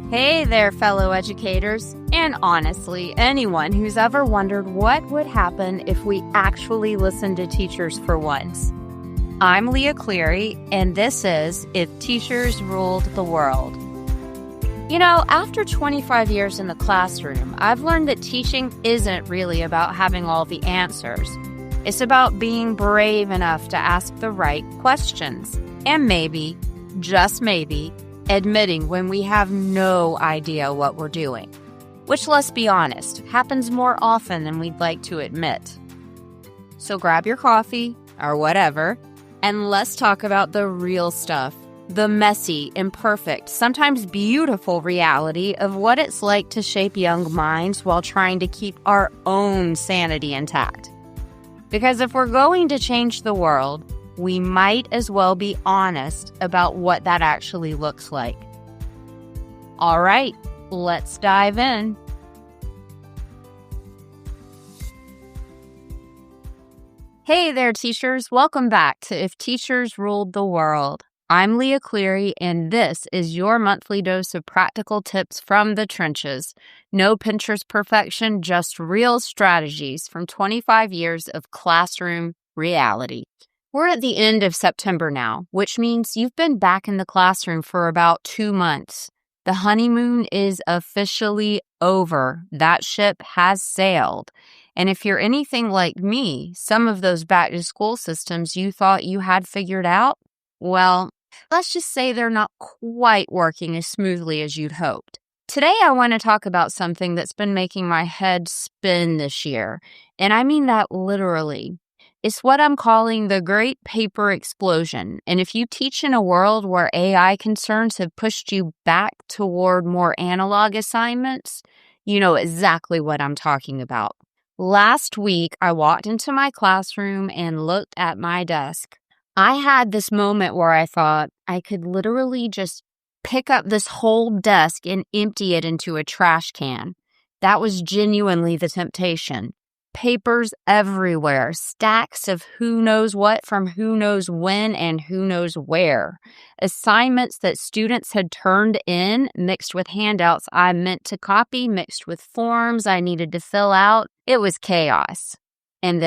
Hey there, fellow educators, and honestly, anyone who's ever wondered what would happen if we actually listened to teachers for once. I'm Leah Cleary, and this is If Teachers Ruled the World. You know, after 25 years in the classroom, I've learned that teaching isn't really about having all the answers. It's about being brave enough to ask the right questions, and maybe, just maybe, admitting when we have no idea what we're doing, which, let's be honest, happens more often than we'd like to admit. So grab your coffee, or whatever, and let's talk about the real stuff, the messy, imperfect, sometimes beautiful reality of what it's like to shape young minds while trying to keep our own sanity intact. Because if we're going to change the world, we might as well be honest about what that actually looks like. All right, let's dive in. Hey there, teachers. Welcome back to If Teachers Ruled the World. I'm Leah Cleary, and this is your monthly dose of practical tips from the trenches. No Pinterest perfection, just real strategies from 25 years of classroom reality. We're at the end of September now, which means you've been back in the classroom for about 2 months. The honeymoon is officially over. That ship has sailed. And if you're anything like me, some of those back-to-school systems you thought you had figured out, well, let's just say they're not quite working as smoothly as you'd hoped. Today, I want to talk about something that's been making my head spin this year, and I mean that literally. It's what I'm calling the Great Paper Explosion. And if you teach in a world where AI concerns have pushed you back toward more analog assignments, you know exactly what I'm talking about. Last week, I walked into my classroom and looked at my desk. I had this moment where I thought I could literally just pick up this whole desk and empty it into a trash can. That was genuinely the temptation. Papers everywhere, stacks of who knows what from who knows when and who knows where. Assignments that students had turned in, mixed with handouts I meant to copy, mixed with forms I needed to fill out. It was chaos. And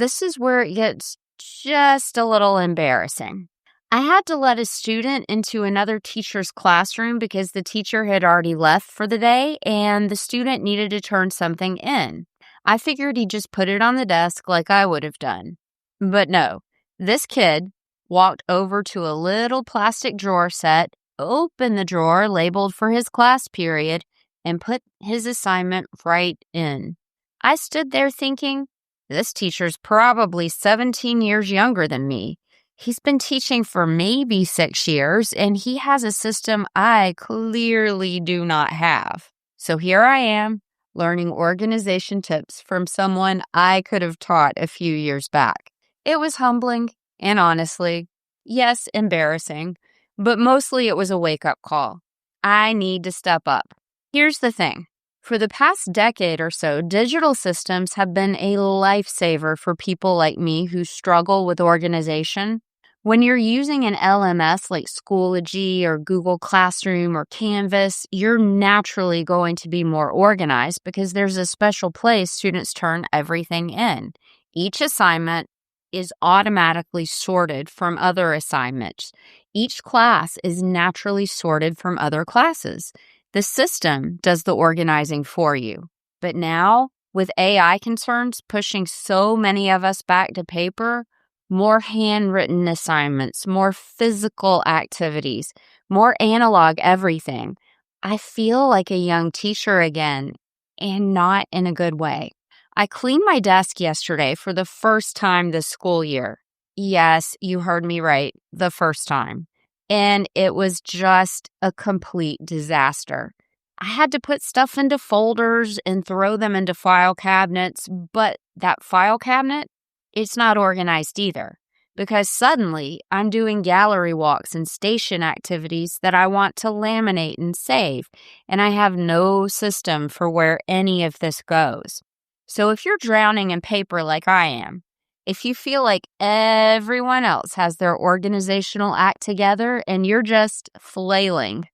this is where it gets just a little embarrassing. I had to let a student into another teacher's classroom because the teacher had already left for the day and the student needed to turn something in. I figured he'd just put it on the desk like I would have done. But no, this kid walked over to a little plastic drawer set, opened the drawer labeled for his class period, and put his assignment right in. I stood there thinking, this teacher's probably 17 years younger than me. He's been teaching for maybe 6 years, and he has a system I clearly do not have. So here I am, learning organization tips from someone I could have taught a few years back. It was humbling and honestly, yes, embarrassing, but mostly it was a wake-up call. I need to step up. Here's the thing. For the past decade or so, digital systems have been a lifesaver for people like me who struggle with organization. When you're using an LMS like Schoology or Google Classroom or Canvas, you're naturally going to be more organized because there's a special place students turn everything in. Each assignment is automatically sorted from other assignments. Each class is naturally sorted from other classes. The system does the organizing for you. But now, with AI concerns pushing so many of us back to paper, more handwritten assignments, more physical activities, more analog everything, I feel like a young teacher again, and not in a good way. I cleaned my desk yesterday for the first time this school year. Yes, you heard me right, the first time. And it was just a complete disaster. I had to put stuff into folders and throw them into file cabinets, but that file cabinet, it's not organized either, because suddenly I'm doing gallery walks and station activities that I want to laminate and save, and I have no system for where any of this goes. So if you're drowning in paper like I am, if you feel like everyone else has their organizational act together and you're just flailing,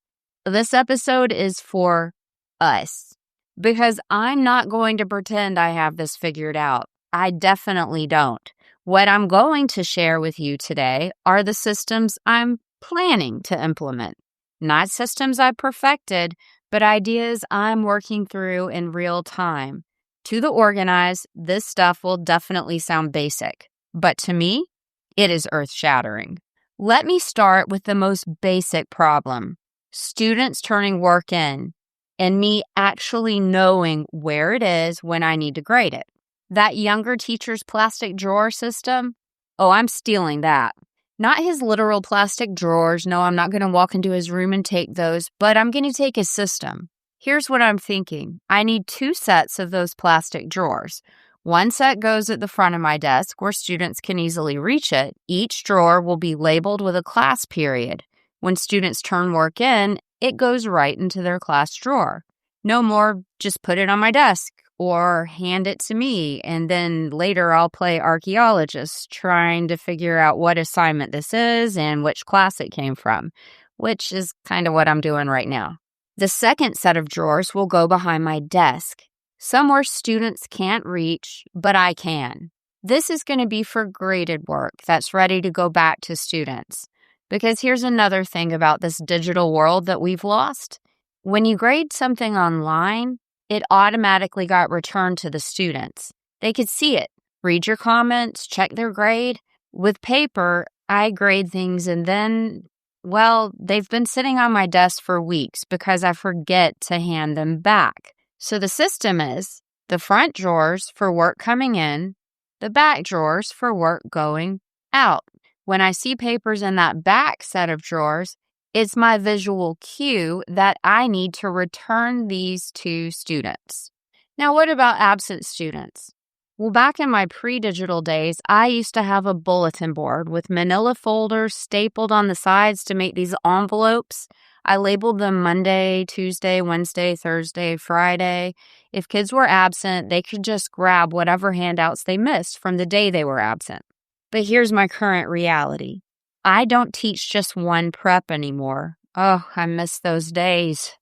This episode is for us because I'm not going to pretend I have this figured out. I definitely don't. What I'm going to share with you today are the systems I'm planning to implement. Not systems I perfected, but ideas I'm working through in real time. To the organized, this stuff will definitely sound basic, but to me, it is earth-shattering. Let me start with the most basic problem. Students turning work in and me actually knowing where it is when I need to grade it. That younger teacher's plastic drawer system, oh, I'm stealing that. Not his literal plastic drawers. No, I'm not going to walk into his room and take those, but I'm going to take his system. Here's what I'm thinking. I need 2 sets of those plastic drawers. One set goes at the front of my desk where students can easily reach it. Each drawer will be labeled with a class period. When students turn work in, it goes right into their class drawer. No more just put it on my desk or hand it to me, and then later I'll play archaeologist trying to figure out what assignment this is and which class it came from, which is kind of what I'm doing right now. The second set of drawers will go behind my desk, somewhere students can't reach, but I can. This is going to be for graded work that's ready to go back to students. Because here's another thing about this digital world that we've lost. When you grade something online, it automatically got returned to the students. They could see it, read your comments, check their grade. With paper, I grade things and then, well, they've been sitting on my desk for weeks because I forget to hand them back. So the system is the front drawers for work coming in, the back drawers for work going out. When I see papers in that back set of drawers, it's my visual cue that I need to return these to students. Now, what about absent students? Well, back in my pre-digital days, I used to have a bulletin board with manila folders stapled on the sides to make these envelopes. I labeled them Monday, Tuesday, Wednesday, Thursday, Friday. If kids were absent, they could just grab whatever handouts they missed from the day they were absent. But here's my current reality. I don't teach just one prep anymore. Oh, I miss those days.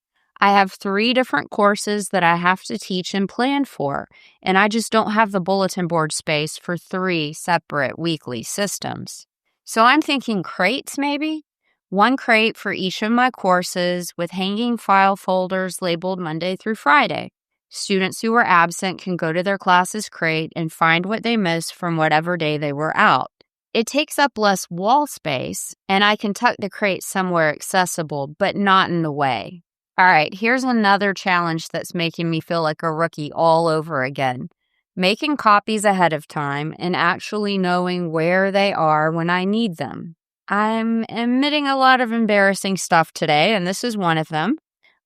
I have 3 different courses that I have to teach and plan for, and I just don't have the bulletin board space for 3 separate weekly systems. So I'm thinking crates maybe? 1 crate for each of my courses with hanging file folders labeled Monday through Friday. Students who were absent can go to their class's crate and find what they missed from whatever day they were out. It takes up less wall space, and I can tuck the crate somewhere accessible, but not in the way. All right, here's another challenge that's making me feel like a rookie all over again. Making copies ahead of time and actually knowing where they are when I need them. I'm admitting a lot of embarrassing stuff today, and this is one of them.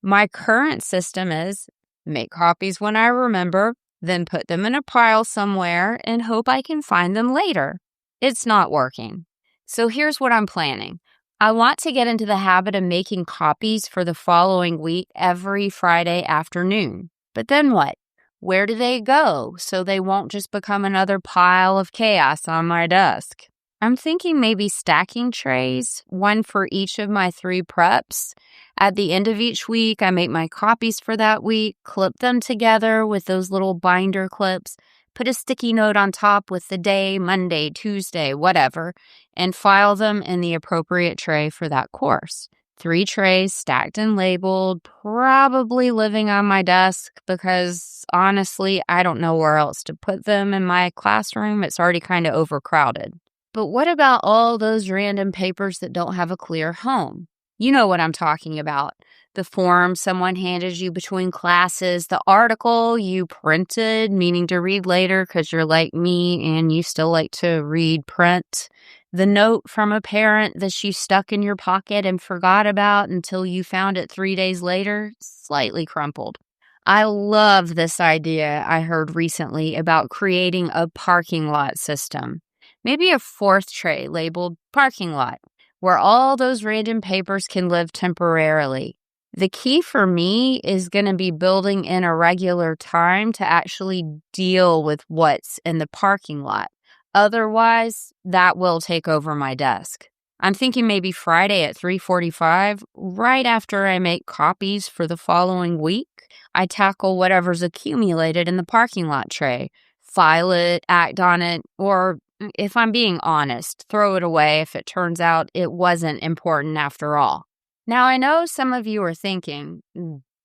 My current system is make copies when I remember, then put them in a pile somewhere and hope I can find them later. It's not working. So here's what I'm planning. I want to get into the habit of making copies for the following week every Friday afternoon. But then what? Where do they go so they won't just become another pile of chaos on my desk? I'm thinking maybe stacking trays, 1 for each of my 3 preps. At the end of each week, I make my copies for that week, clip them together with those little binder clips, put a sticky note on top with the day, Monday, Tuesday, whatever, and file them in the appropriate tray for that course. 3 trays stacked and labeled, probably living on my desk because honestly, I don't know where else to put them in my classroom. It's already kind of overcrowded. But what about all those random papers that don't have a clear home? You know what I'm talking about. The form someone handed you between classes, the article you printed, meaning to read later because you're like me and you still like to read print, the note from a parent that you stuck in your pocket and forgot about until you found it 3 days later, slightly crumpled. I love this idea I heard recently about creating a parking lot system. Maybe a 4th tray labeled parking lot, where all those random papers can live temporarily. The key for me is going to be building in a regular time to actually deal with what's in the parking lot. Otherwise, that will take over my desk. I'm thinking maybe Friday at 3:45, right after I make copies for the following week. I tackle whatever's accumulated in the parking lot tray, file it, act on it, or if I'm being honest, throw it away if it turns out it wasn't important after all. Now, I know some of you are thinking,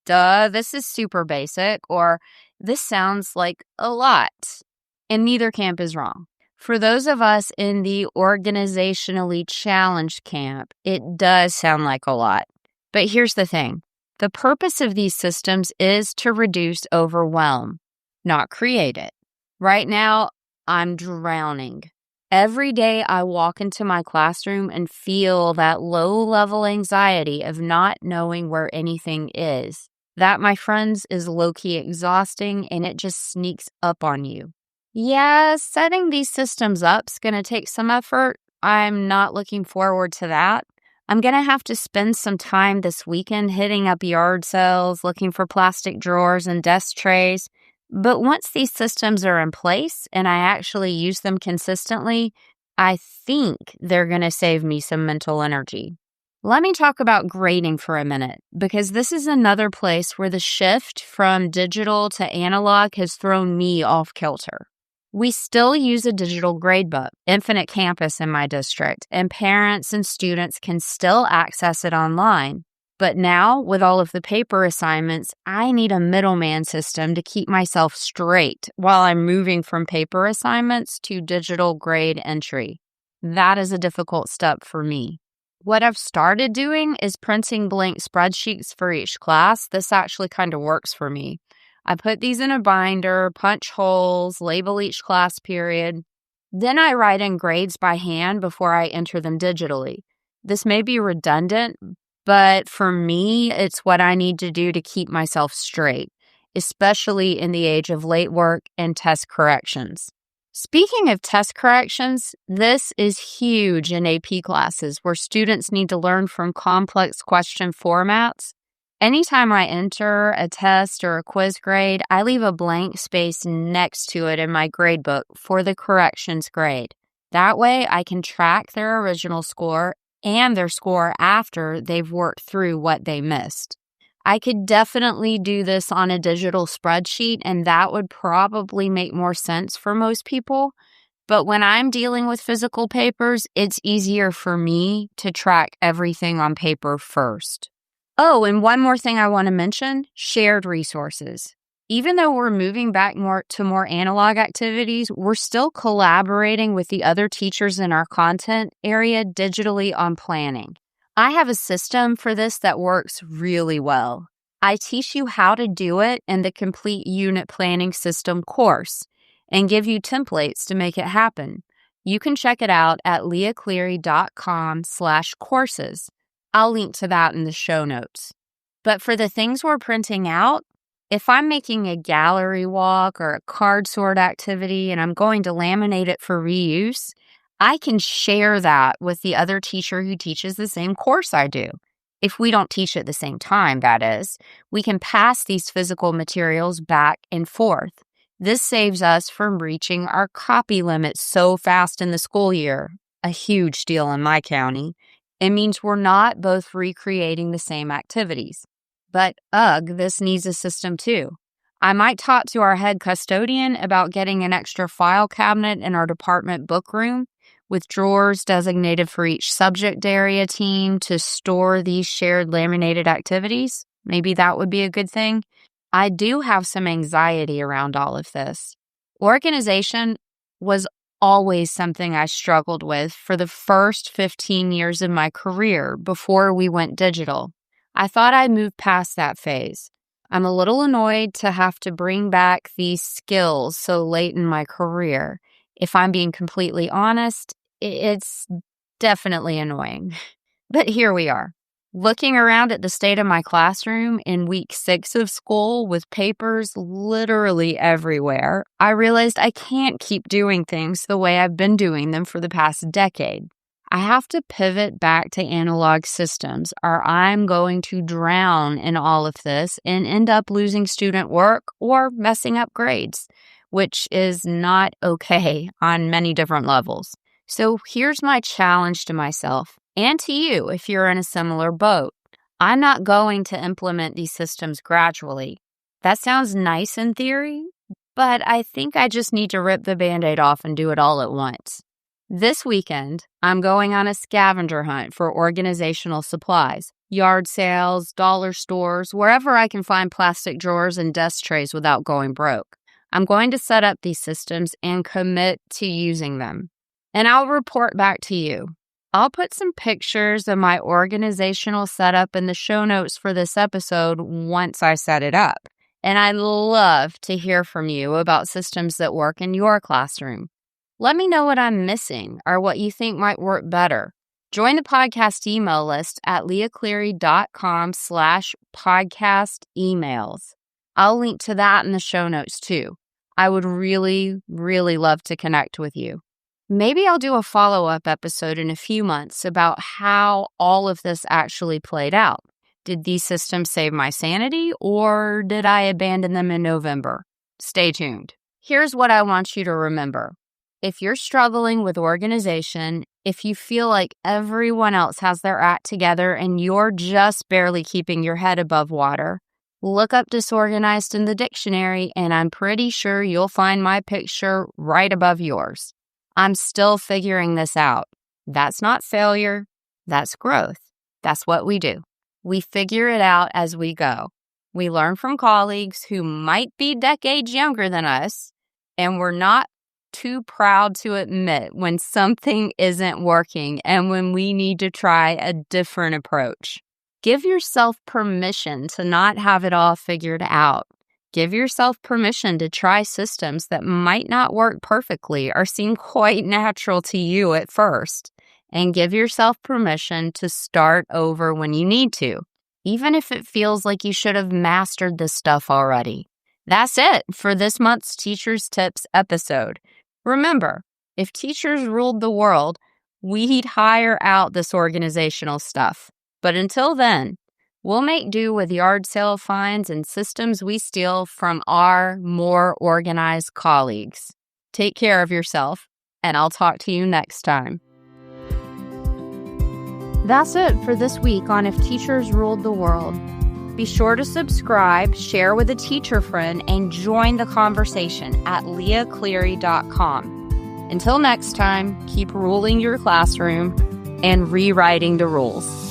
duh, this is super basic, or this sounds like a lot. And neither camp is wrong. For those of us in the organizationally challenged camp, it does sound like a lot. But here's the thing. The purpose of these systems is to reduce overwhelm, not create it. Right now, I'm drowning. Every day I walk into my classroom and feel that low-level anxiety of not knowing where anything is. That, my friends, is low-key exhausting, and it just sneaks up on you. Yeah, setting these systems up is going to take some effort. I'm not looking forward to that. I'm going to have to spend some time this weekend hitting up yard sales, looking for plastic drawers and desk trays. But once these systems are in place and I actually use them consistently, I think they're going to save me some mental energy. Let me talk about grading for a minute, because this is another place where the shift from digital to analog has thrown me off kilter. We still use a digital gradebook, Infinite Campus in my district, and parents and students can still access it online. But now, with all of the paper assignments, I need a middleman system to keep myself straight while I'm moving from paper assignments to digital grade entry. That is a difficult step for me. What I've started doing is printing blank spreadsheets for each class. This actually kind of works for me. I put these in a binder, punch holes, label each class period. Then I write in grades by hand before I enter them digitally. This may be redundant, but for me, it's what I need to do to keep myself straight, especially in the age of late work and test corrections. Speaking of test corrections, this is huge in AP classes where students need to learn from complex question formats. Anytime I enter a test or a quiz grade, I leave a blank space next to it in my gradebook for the corrections grade. That way, I can track their original score and their score after they've worked through what they missed. I could definitely do this on a digital spreadsheet, and that would probably make more sense for most people. But when I'm dealing with physical papers, it's easier for me to track everything on paper first. Oh, and one more thing I want to mention, shared resources. Even though we're moving back to more analog activities, we're still collaborating with the other teachers in our content area digitally on planning. I have a system for this that works really well. I teach you how to do it in the Complete Unit Planning System course and give you templates to make it happen. You can check it out at leahcleary.com/courses. I'll link to that in the show notes. But for the things we're printing out, if I'm making a gallery walk or a card sort activity and I'm going to laminate it for reuse, I can share that with the other teacher who teaches the same course I do. If we don't teach at the same time, that is, we can pass these physical materials back and forth. This saves us from reaching our copy limit so fast in the school year, a huge deal in my county. It means we're not both recreating the same activities. But this needs a system too. I might talk to our head custodian about getting an extra file cabinet in our department book room with drawers designated for each subject area team to store these shared laminated activities. Maybe that would be a good thing. I do have some anxiety around all of this. Organization was always something I struggled with for the first 15 years of my career before we went digital. I thought I'd moved past that phase. I'm a little annoyed to have to bring back these skills so late in my career. If I'm being completely honest, it's definitely annoying. But here we are. Looking around at the state of my classroom in week 6 of school with papers literally everywhere, I realized I can't keep doing things the way I've been doing them for the past decade. I have to pivot back to analog systems, or I'm going to drown in all of this and end up losing student work or messing up grades, which is not okay on many different levels. So here's my challenge to myself. And to you, if you're in a similar boat. I'm not going to implement these systems gradually. That sounds nice in theory, but I think I just need to rip the Band-Aid off and do it all at once. This weekend, I'm going on a scavenger hunt for organizational supplies, yard sales, dollar stores, wherever I can find plastic drawers and desk trays without going broke. I'm going to set up these systems and commit to using them. And I'll report back to you. I'll put some pictures of my organizational setup in the show notes for this episode once I set it up. And I'd love to hear from you about systems that work in your classroom. Let me know what I'm missing or what you think might work better. Join the podcast email list at leahcleary.com/podcast emails. I'll link to that in the show notes too. I would really, really love to connect with you. Maybe I'll do a follow-up episode in a few months about how all of this actually played out. Did these systems save my sanity, or did I abandon them in November? Stay tuned. Here's what I want you to remember. If you're struggling with organization, if you feel like everyone else has their act together and you're just barely keeping your head above water, look up disorganized in the dictionary, and I'm pretty sure you'll find my picture right above yours. I'm still figuring this out. That's not failure. That's growth. That's what we do. We figure it out as we go. We learn from colleagues who might be decades younger than us, and we're not too proud to admit when something isn't working and when we need to try a different approach. Give yourself permission to not have it all figured out. Give yourself permission to try systems that might not work perfectly or seem quite natural to you at first. And give yourself permission to start over when you need to, even if it feels like you should have mastered this stuff already. That's it for this month's Teachers Tips episode. Remember, if teachers ruled the world, we'd hire out this organizational stuff. But until then, we'll make do with yard sale finds and systems we steal from our more organized colleagues. Take care of yourself, and I'll talk to you next time. That's it for this week on If Teachers Ruled the World. Be sure to subscribe, share with a teacher friend, and join the conversation at leahcleary.com. Until next time, keep ruling your classroom and rewriting the rules.